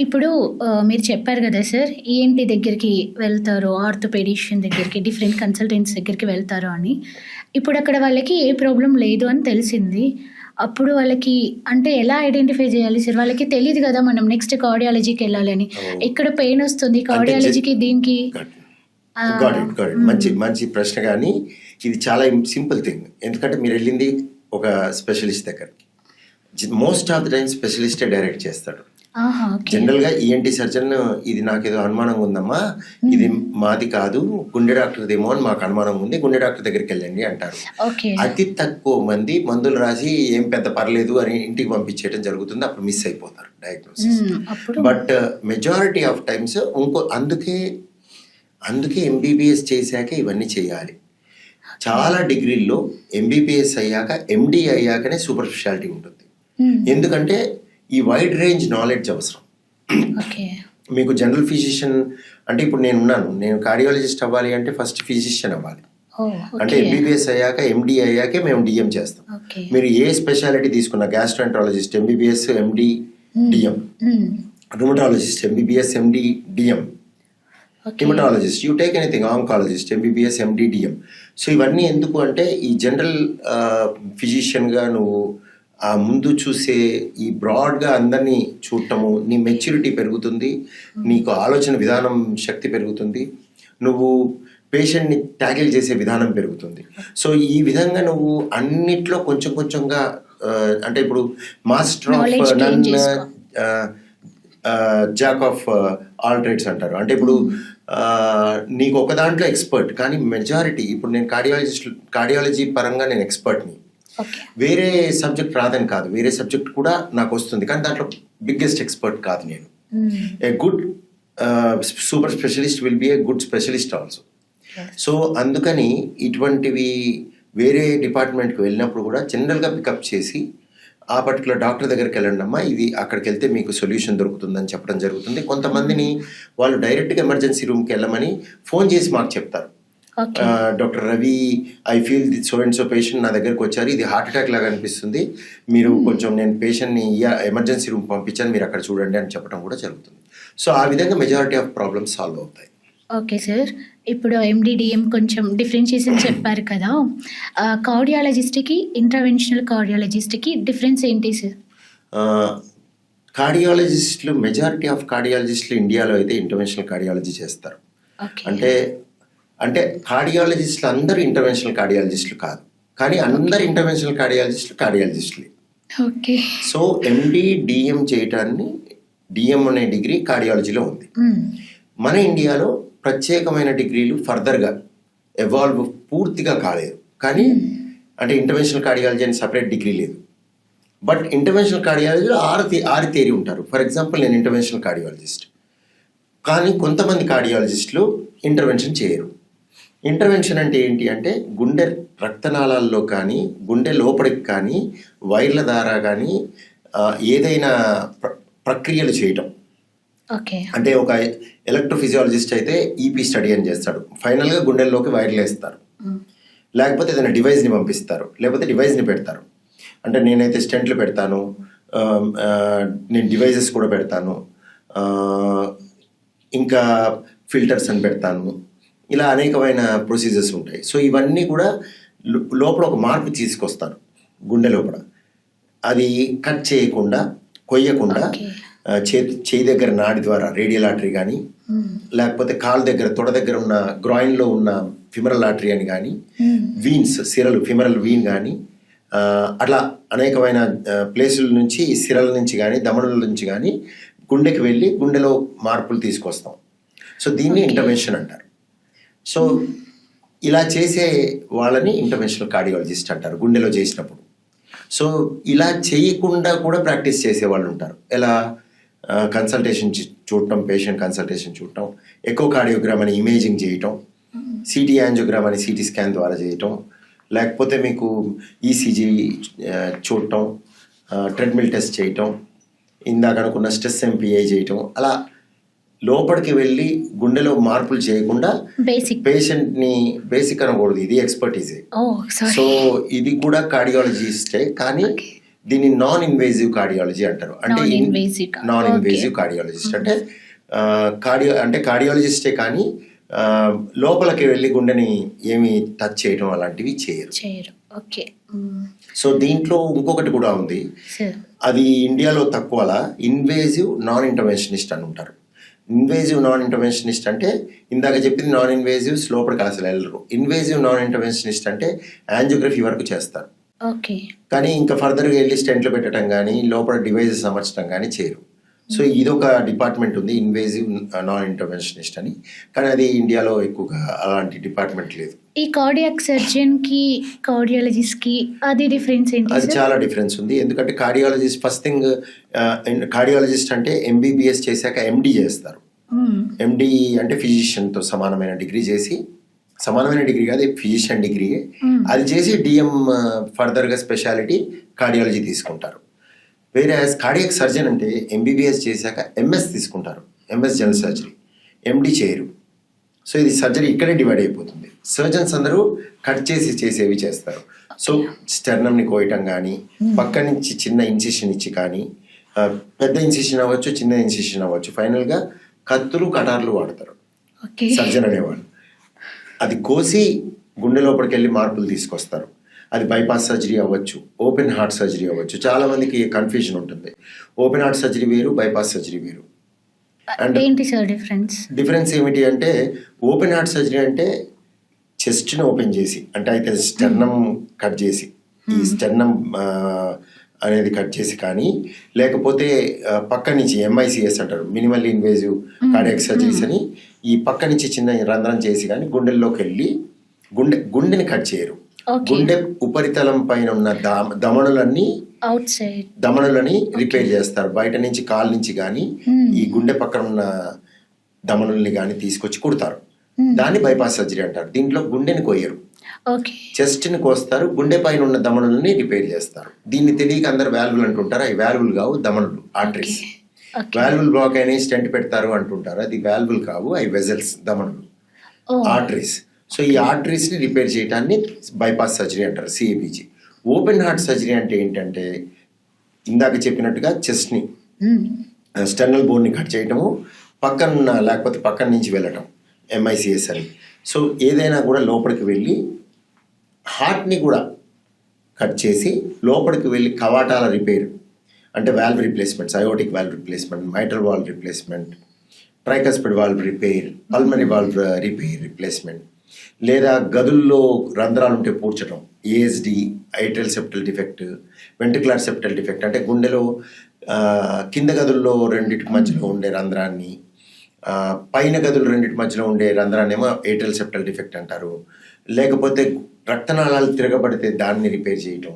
ఇప్పుడు మీరు చెప్పారు గదా సార్! ఈఎన్‌టీ దగ్గరికి వెళ్తారు, ఆర్థోపెడిషియన్ దగ్గరికి, డిఫరెంట్ కన్సల్టెంట్స్ దగ్గరికి వెళ్తారు అని. ఇప్పుడక్కడ వాళ్ళకి ఏ ప్రాబ్లమ్ లేదు అని తెలిసింది. అప్పుడు వాళ్ళకి అంటే ఎలా ఐడెంటిఫై జేయాలి సార్? వాళ్ళకి తెలీదు గదా! మనం నెక్స్ట్ కార్డియాలజీకెళ్ళాలని. ఓహ్! ఇక్కడ పెయినొస్తుంది అంటే కార్డియాలజీకి దీనికి గాట్ ఇట్. హ్మ్. మంచి ప్రశ్న గానీ, ఇది చాలా సింపుల్ థింగ్. ఎందుకంటే మీరెళ్ళింది ఒక స్పెషలిస్ట్ దగ్గరికి. మోస్ట్ ఆఫ్ ది టైమ్ స్పెషలిస్టే డైరెక్ట్ చేస్తాడు. ఆహా! ఓకే. జనరల్‌గా ఈఎన్‌టీ సర్జన్ ఇది నాకేదో అనుమానంగా ఉందమ్మా, ఇది హ్మ్. మాది కాదు, గుండె డాక్టర్‌దేమో అని మాకు అనుమానం ఉంది. గుండె డాక్టర్ దగ్గరికెళ్ళండి అంటారు. ఓకే. అతి తక్కువ మంది మందులు రాసి ఏం పెద్ద పర్లేదు అని ఇంటికి పంపించేయడం జరుగుతుంది. అప్పుడు మిస్ అయిపోతారు డయాగ్నోసిస్. అప్పుడు బట్ మెజారిటీ ఆఫ్ టైమ్స్ అందుకే ఎంబీబీఎస్ చేశాకే ఇవన్నీ చేయాలి. చాలా డిగ్రీల్లో ఎంబీబీఎస్ అయ్యాక, ఎండీ అయ్యాకనే సూపర్ స్పెషాలిటీ ఉంటుంది. హ్మ్. ఎందుకంటే ఈ వైడ్ రేంజ్ నాలెడ్జ్ అవసరం. ఓకే. మీకు జనరల్ ఫిజిషియన్ అంటే ఇప్పుడు నేను కార్డియాలజిస్ట్ అవ్వాలి అంటే ఫస్ట్ ఫిజిషియన్ అవ్వాలి. ఓహ్! అంటే ఓకే. ఎంబీబీఎస్ అయ్యాక, ఎండీ అయ్యాకే మేము డీఎం చేస్తాం. ఓకే. మీరు ఏ స్పెషాలిటీ తీసుకున్నా gastroenterologist MBBS, MD, hmm. DM. Hmm. Rheumatologist MBBS, MD, DM. Okay. Haematologist you take anything, oncologist MBBS, MD, DM. So ఇవన్నీ ఎందుకు అంటే ఈ జనరల్ ఫిజిషియన్గా నువ్వు ముందు చూసే ఈ బ్రాడ్గా అందరినీ చూడటము, నీ మెచ్యూరిటీ పెరుగుతుంది, నీకు ఆలోచన విధానం శక్తి పెరుగుతుంది, నువ్వు పేషెంట్ని ట్యాకిల్ చేసే విధానం పెరుగుతుంది. సో ఈ విధంగా నువ్వు అన్నిట్లో కొంచెం కొంచెంగా అంటే ఇప్పుడు మాస్టర్ ఆఫ్ నాలెడ్జ్ గెయిన్ నన్ చేసుకో. జాక్ ఆఫ్ ఆల్ ట్రేడ్స్ అంటారు. అంటే ఇప్పుడు నీకు ఒక దాంట్లో ఎక్స్పర్ట్, కానీ మెజారిటీ ఇప్పుడు నేను కార్డియాలజీ పరంగా నేను ఎక్స్పర్ట్ని. ఓకే. వేరే సబ్జెక్ట్ రాదని కాదు, వేరే సబ్జెక్ట్ కూడా నాకు వస్తుంది, కానీ దాంట్లో బిగ్గెస్ట్ ఎక్స్పర్ట్ కాదు నేను. హ్మ్. A good super specialist will be a good specialist also. Yes. So అందుకని ఇటువంటివి వేరే డిపార్ట్మెంట్కి వెళ్ళినప్పుడు కూడా జనరల్గా పికప్ చేసి ఆ పర్టికులర్ డాక్టర్ దగ్గరికి వెళ్ళండి అమ్మా, ఇది అక్కడికి వెళ్తే మీకు సొల్యూషన్ దొరుకుతుందని చెప్పడం జరుగుతుంది. కొంతమందిని వాళ్ళు డైరెక్ట్గా ఎమర్జెన్సీ రూమ్కి వెళ్ళమని ఫోన్ చేసి మాకు చెప్తారు. Okay. Doctor Ravi, I feel the so and so patient నా దగ్గరకు వచ్చారు, ఇది హార్ట్ అటాక్ లాగా అనిపిస్తుంది, మీరు కొంచెం నేను పేషెంట్ని ఎమర్జెన్సీ రూమ్ పంపించాను, మీరు అక్కడ చూడండి అని చెప్పడం కూడా జరుగుతుంది. సో ఆ విధంగా మెజారిటీ ఆఫ్ ప్రాబ్లమ్స్ సాల్వ్ అవుతాయి. Okay sir. ఇప్పుడు ఎండీ, డీఎం కొంచెం డిఫరెన్షియేషన్ చెప్పారు కదా! కార్డియాలజిస్ట్‌కి, ఇంటర్వెన్షనల్ కార్డియాలజిస్ట్‌కి డిఫరెన్స్ ఏంటి సార్? కార్డియాలజిస్టులు మెజారిటీ ఆఫ్ కార్డియాలజిస్టులు ఇండియాలో అయితే ఇంటర్వెన్షనల్ కార్డియాలజీ చేస్తారు. ఓకే. అంటే కార్డియాలజిస్టులు అందరూ ఇంటర్వెన్షనల్ కార్డియాలజిస్టులు కాదు, కానీ అందరు ఇంటర్వెన్షనల్ కార్డియాలజిస్టులే. ఓకే. సో ఎండీ, డిఎం చేయటాన్ని, డిఎం అనే డిగ్రీ కార్డియాలజీలో ఉంది. హ్మ్. మన ఇండియాలో ప్రత్యేకమైన డిగ్రీలు ఫర్దర్గా ఎవాల్వ్ పూర్తిగా కాలేదు, కానీ అంటే ఇంటర్వెన్షనల్ కార్డియాలజీ అని సపరేట్ డిగ్రీ లేదు. బట్ ఇంటర్వెన్షనల్ కార్డియాలజీలో ఆరు థియరీ ఉంటారు. ఫర్ ఎగ్జాంపుల్ నేను ఇంటర్వెన్షనల్ కార్డియాలజిస్ట్, కానీ కొంతమంది కార్డియాలజిస్టులు ఇంటర్వెన్షన్ చేయరు. ఇంటర్వెన్షన్ అంటే ఏంటి అంటే గుండె రక్తనాళాల్లో కానీ, గుండె లోపలికి కానీ, వైర్ల ద్వారా కానీ ఏదైనా ప్రక్రియలు చేయటం. ఓకే. అంటే ఒక ఎలక్ట్రోఫిజియాలజిస్ట్ అయితే ఈపీ స్టడీ అని చేస్తాడు, ఫైనల్గా గుండెల్లోకి వైర్లు వేస్తారు, హ్మ్. లేకపోతే ఏదైనా డివైస్ని పంపిస్తారు, లేకపోతే డివైస్ని పెడతారు. అంటే నేనైతే స్టెంట్లు పెడతాను, నేను డివైజెస్ కూడా పెడతాను, ఇంకా ఫిల్టర్స్ అని పెడతాను, ఇలా అనేకమైన ప్రొసీజర్స్ ఉంటాయి. సో ఇవన్నీ కూడా లోపల ఒక మార్పు తీసుకొస్తాను గుండె లోపల. అది కట్ చేయకుండా, కొయ్యకుండా, ఓకే. చేయి దగ్గర నాడి ద్వారా రేడియల్ ఆర్టరీ కానీ, హ్మ్. లేకపోతే కాలు దగ్గర తొడ దగ్గర ఉన్న గ్రాయిన్లో ఉన్న ఫిమరల్ ఆర్టరీ అని కానీ, హ్మ్. వీన్స్ సిరలు ఫిమరల్ వీన్ కానీ, అట్లా అనేకమైన ప్లేసుల నుంచి, సిరల నుంచి కానీ, దమనుల నుంచి కానీ గుండెకి వెళ్ళి గుండెలో మార్పులు తీసుకొస్తాం. సో దీన్ని ఇంటర్వెన్షన్ అంటారు. సో ఇలా చేసే వాళ్ళని ఇంటర్వెన్షనల్ కార్డియాలజిస్ట్ అంటారు గుండెలో చేసినప్పుడు. సో ఇలా చేయకుండా కూడా ప్రాక్టీస్ చేసే వాళ్ళు ఉంటారు. ఎలా? కన్సల్టేషన్ చూడటం, పేషెంట్ కన్సల్టేషన్ చూడటం, ఎకో కార్డియోగ్రామ్ అని ఇమేజింగ్ చేయటం, సిటీ యాంజియోగ్రామ్ అని సిటీ స్కాన్ ద్వారా చేయటం, లేకపోతే మీకు ఈసీజీ చూడటం, ట్రెడ్మిల్ టెస్ట్ చేయటం, ఇందాక అనుకున్న స్ట్రెస్ ఎంపీఐ చేయటం, అలా లోపలికి వెళ్ళి గుండెలో మార్పులు చేయకుండా పేషెంట్ని బేసిక్ అనకూడదు, ఇది ఎక్స్పర్టీజే. సో ఇది కూడా కార్డియాలజిస్టే, కానీ దీన్ని నాన్ ఇన్వేజివ్ కార్డియాలజీ అంటారు. అంటే Non-invasive. నాన్ ఇన్వేజివ్ కార్డియాలజిస్ట్ అంటే కార్డియాలజిస్టే కానీ లోపలికి వెళ్ళి గుండెని ఏమి టచ్ చేయడం అలాంటివి చేయరు. ఓకే. సో దీంట్లో ఇంకొకటి కూడా ఉంది, సార్. అది ఇండియాలో తక్కువలా ఇన్వేజివ్ నాన్ ఇంటర్వెన్షనిస్ట్ అని ఉంటారు. ఇన్వేజివ్ నాన్ ఇంటర్వెన్షనిస్ట్ అంటే ఇందాక చెప్పింది నాన్ ఇన్వేజివ్స్ లోపలికి అసలు వెళ్ళరు. ఇన్వేజివ్ నాన్ ఇంటర్వెన్షనిస్ట్ అంటే యాంజియోగ్రఫీ వరకు చేస్తారు, ఓకే. కానీ ఇంకా ఫర్దర్గా వెళ్ళి స్టెంట్లు పెట్టడం కానీ లోపల డివైజెస్ అమర్చడం కానీ చేయరు. సో ఇదొక డిపార్ట్మెంట్ ఉంది ఇన్వేజివ్ నాన్ ఇంటర్వెన్షనిస్ట్ అని, కానీ అది ఇండియాలో ఎక్కువగా అలాంటి డిపార్ట్మెంట్ లేదు. ఈ కార్డియాక్ సర్జన్ కి కార్డియాలజిస్ట్ కి అది డిఫరెన్స్ ఏంటి అది సార్? చాలా డిఫరెన్స్ ఉంది. ఎందుకంటే కార్డియాలజిస్ట్ ఫస్ట్ థింగ్ కార్డియాలజిస్ట్ అంటే ఎంబీబీఎస్ చేశాక ఎండి చేస్తారు. ఎండి అంటే ఫిజిషియన్తో సమానమైన డిగ్రీ చేసి, సమానమైన డిగ్రీ కాదు ఫిజిషియన్ డిగ్రీ, అది చేసి డిఎం ఫర్దర్గా స్పెషాలిటీ కార్డియాలజీ తీసుకుంటారు. వేరే కార్డియాక్ సర్జన్ అంటే ఎంబీబీఎస్ చేశాక ఎంఎస్ తీసుకుంటారు, ఎంఎస్ జనరల్ సర్జరీ, ఎండి చేయరు. సో ఇది సర్జరీ ఇక్కడే డివైడ్ అయిపోతుంది. సర్జన్స్ అందరూ కట్ చేసి చేసేవి చేస్తారు. సో స్టెర్నమ్ని కోయటం కానీ, పక్క నుంచి చిన్న ఇన్సిషన్ ఇచ్చి కానీ, పెద్ద ఇన్సిషన్ అవ్వచ్చు, చిన్న ఇన్సిషన్ అవ్వచ్చు, ఫైనల్గా కత్తులు కటార్లు వాడతారు సర్జన్ అనేవాళ్ళు. అది కోసి గుండె లోపలికి వెళ్ళి మార్పులు తీసుకొస్తారు. అది బైపాస్ సర్జరీ అవ్వచ్చు, ఓపెన్ హార్ట్ సర్జరీ అవ్వచ్చు. చాలా మందికి కన్ఫ్యూజన్ ఉంటుంది, ఓపెన్ హార్ట్ సర్జరీ వేరు, బైపాస్ సర్జరీ వేరు. అండ్ ఏంటి సార్ డిఫరెన్స్ ఏమిటి అంటే, ఓపెన్ హార్ట్ సర్జరీ అంటే చెస్ట్ని ఓపెన్ చేసి, అంటే అయితే స్టెర్నమ్ కట్ చేసి, ఈ స్టెర్నమ్ అనేది కట్ చేసి కానీ, లేకపోతే పక్క నుంచి ఎంఐసిఎస్ అంటారు, మినిమల్ ఇన్వేజివ్ కార్డియాక్ సర్జరీస్ అని, ఈ పక్క నుంచి చిన్న రంధ్రం చేసి కానీ గుండెల్లోకి వెళ్ళి గుండెని కట్ చేయరు. గుండె ఉపరితలం పైన ఉన్న దమనులని రిపేర్ చేస్తారు. బయట నుంచి కాలు నుంచి కానీ ఈ గుండె పక్కన ఉన్న దమనుల్ని కానీ తీసుకొచ్చి కుడతారు. దాన్ని బైపాస్ సర్జరీ అంటారు. దీంట్లో గుండెని కోయరు, చెస్ట్ని కోస్తారు, గుండె పైన ఉన్న దమనులని రిపేర్ చేస్తారు. దీన్ని తెలియక అందరు వాల్వులు అంటుంటారు, అవి వాల్వులు కావు, దమనులు, ఆర్టరీస్. వాల్వుల్ బ్లాక్ అయిన స్టెంట్ పెడతారు అంటుంటారు, అది వాల్వుల్ కావు, అవి వెజల్స్, దమనులు, ఆర్టరీస్. సో ఈ ఆర్టరీస్ని రిపేర్ చేయడాన్ని బైపాస్ సర్జరీ అంటారు, సిఏబిజీ. ఓపెన్ హార్ట్ సర్జరీ అంటే ఏంటంటే ఇందాక చెప్పినట్టుగా చెస్ట్ని, స్టెర్నల్ బోన్ని కట్ చేయటము, పక్కన లేకపోతే పక్కన నుంచి వెళ్ళటం, ఎంఐసిఎస్ అని. సో ఏదైనా కూడా లోపలికి వెళ్ళి హార్ట్ని కూడా కట్ చేసి లోపలికి వెళ్ళి కవాటాల రిపేర్, అంటే valve replacements, aortic valve replacement, mitral valve replacement, tricuspid valve repair, pulmonary valve replacement, లేదా గదుల్లో రంధ్రాలు ఉంటే పూడ్చడం, ASD, atrial septal defect, ventricular septal defect, అంటే గుండెలో కింద గదుల్లో రెండింటి మధ్యలో ఉండే రంధ్రాన్ని, పైన గదులు రెండింటి మధ్యలో ఉండే రంధ్రాన్ని ఏమో ఏట్రల్ సెప్టల్ డిఫెక్ట్ అంటారు. లేకపోతే రక్తనాళాలు తిరగబడితే దాన్ని రిపేర్ చేయటం,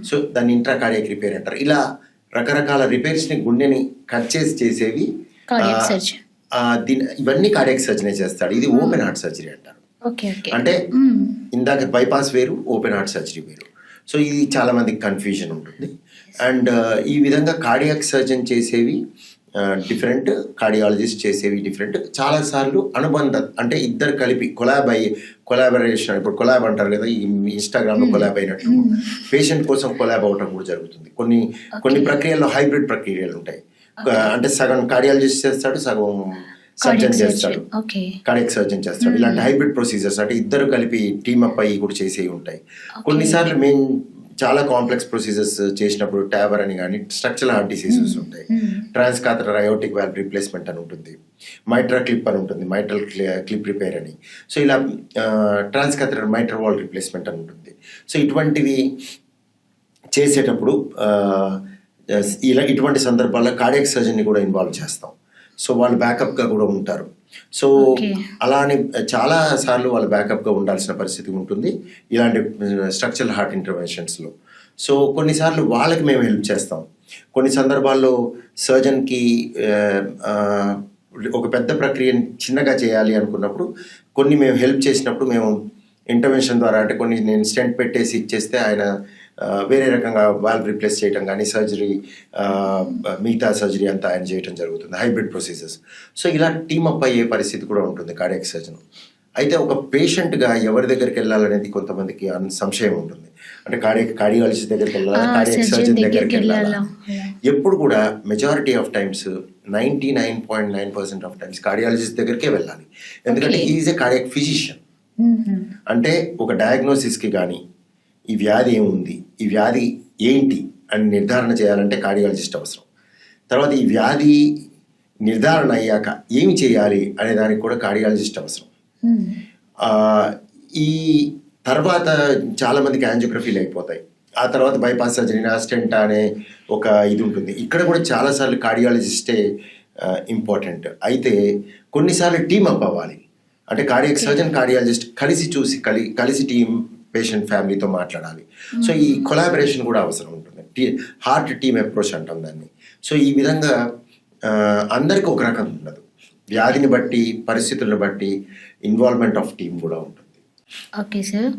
సో దాన్ని ఇంట్రాకార్డియాక్ రిపేర్ అంటారు. ఇలా రకరకాల రిపేర్స్ని గుండెని కట్ చేసి చేసేవి ఇవన్నీ కార్డియాక్ సర్జరీ చేస్తాడు. ఇది ఓపెన్ హార్ట్ సర్జరీ అంటారు. అంటే ఇందాక బైపాస్ వేరు, ఓపెన్ హార్ట్ సర్జరీ వేరు. సో ఇది చాలా మందికి కన్ఫ్యూజన్ ఉంటుంది. అండ్ ఈ విధంగా కార్డియాక్ సర్జన్ చేసేవి డిఫరెంట్, కార్డియాలజిస్ట్ చేసేవి డిఫరెంట్. చాలాసార్లు అనుబంధం, అంటే ఇద్దరు కలిపి కొలాబరేషన్, ఇప్పుడు కొలాబ్ అంటారు కదా, ఈ ఇన్స్టాగ్రామ్లో కొలాబ్ అయినట్టు పేషెంట్ కోసం కొలాబ్ అవటం కూడా జరుగుతుంది. కొన్ని ప్రక్రియల్లో హైబ్రిడ్ ప్రక్రియలు ఉంటాయి, అంటే సగం కార్డియాలజిస్ట్ చేస్తాడు, సగం సర్జన్ చేస్తాడు, కార్డియాక్ సర్జన్ చేస్తాడు. ఇలాంటి హైబ్రిడ్ ప్రొసీజర్స్ అంటే ఇద్దరు కలిపి టీమ్ అప్ అయ్యి కూడా చేసేవి ఉంటాయి. కొన్నిసార్లు మేము చాలా కాంప్లెక్స్ ప్రొసీజర్స్ చేసినప్పుడు ట్యాబర్ అని కానీ స్ట్రక్చరల్ హార్ట్ డిసీజెస్ ఉంటాయి, ట్రాన్స్కాథరల్ అయోటిక్ వాల్వ్ రిప్లేస్మెంట్ అని ఉంటుంది, మైట్రా క్లిప్ అని ఉంటుంది, మైట్రల్ క్లిప్ రిపేర్ అని. సో ఇలా ట్రాన్స్కాథరల్ మైట్రల్ వాల్వ్ రిప్లేస్మెంట్ అని ఉంటుంది. సో ఇటువంటివి చేసేటప్పుడు ఇటువంటి సందర్భాల్లో కార్డియాక్ సర్జన్ని కూడా ఇన్వాల్వ్ చేస్తాం. సో వాళ్ళు బ్యాకప్గా కూడా ఉంటారు. సో అలా అని చాలా సార్లు వాళ్ళు బ్యాకప్గా ఉండాల్సిన పరిస్థితి ఉంటుంది ఇలాంటి స్ట్రక్చరల్ హార్ట్ ఇంటర్వెన్షన్స్లో. సో కొన్నిసార్లు వాళ్ళకి మేము హెల్ప్ చేస్తాం. కొన్ని సందర్భాల్లో సర్జన్కి ఒక పెద్ద ప్రక్రియని చిన్నగా చేయాలి అనుకున్నప్పుడు కొన్ని మేము హెల్ప్ చేసినప్పుడు మేము ఇంటర్వెన్షన్ ద్వారా, అంటే కొన్ని నేను స్టెంట్ పెట్టేసి ఇచ్చేస్తే ఆయన వేరే రకంగా వాల్వ్ రిప్లేస్ చేయడం కానీ సర్జరీ, మిగతా సర్జరీ అంతా ఆయన చేయడం జరుగుతుంది, హైబ్రిడ్ ప్రొసీజర్స్. సో ఇలా టీమ్ అప్ అయ్యే పరిస్థితి కూడా ఉంటుంది కార్డియాక్ సర్జన్. అయితే ఒక పేషెంట్గా ఎవరి దగ్గరికి వెళ్ళాలనేది కొంతమందికి సంశయం ఉంటుంది. అంటే కార్డియాలజిస్ట్ దగ్గరికి వెళ్ళాలా, కార్డియాక్ సర్జన్ సర్జన్ దగ్గరికి దగ్గరికి వెళ్ళాలా. వెళ్ళాలా? ఎప్పుడు కూడా majority of times 99.9% of times cardiologist దగ్గరికే వెళ్ళాలి. ఎందుకంటే Okay. Is a cardiac physician. మ్మ్. అంటే ఒక డయాగ్నోసిస్కి కానీ ఈ వ్యాధి ఏముంది, ఈ వ్యాధి ఏంటి అని నిర్ధారణ చేయాలంటే కార్డియాలజిస్ట్ అవసరం. తర్వాత ఈ వ్యాధి నిర్ధారణ అయ్యాక ఏమి చేయాలి అనే దానికి కూడా కార్డియాలజిస్ట్ అవసరం. మ్మ్. ఆ, ఈ తర్వాత చాలామందికి యాంజియోగ్రఫీలు అయిపోతాయి. ఆ తర్వాత బైపాస్ సర్జరీ, స్టెంట్ అనే ఒక ఇది ఉంటుంది. ఇక్కడ కూడా చాలాసార్లు కార్డియాలజిస్టే ఇంపార్టెంట్. అయితే కొన్నిసార్లు టీమ్ అప్ అవ్వాలి. అంటే కార్డియాక్ సర్జన్, కార్డియాలజిస్ట్ కలిసి చూసి కలిసి టీం పేషెంట్ ఫ్యామిలీతో మాట్లాడాలి. సో ఈ కొలాబరేషన్ కూడా అవసరం ఉంటుంది. హార్ట్ టీమ్ అప్రోచ్ అంటాం దాన్ని. సో ఈ విధంగా అందరికీ ఒక రకం ఉండదు. వ్యాధిని బట్టి, పరిస్థితులను బట్టి ఇన్వాల్వ్మెంట్ ఆఫ్ టీమ్ కూడా ఉంటుంది. Okay sir.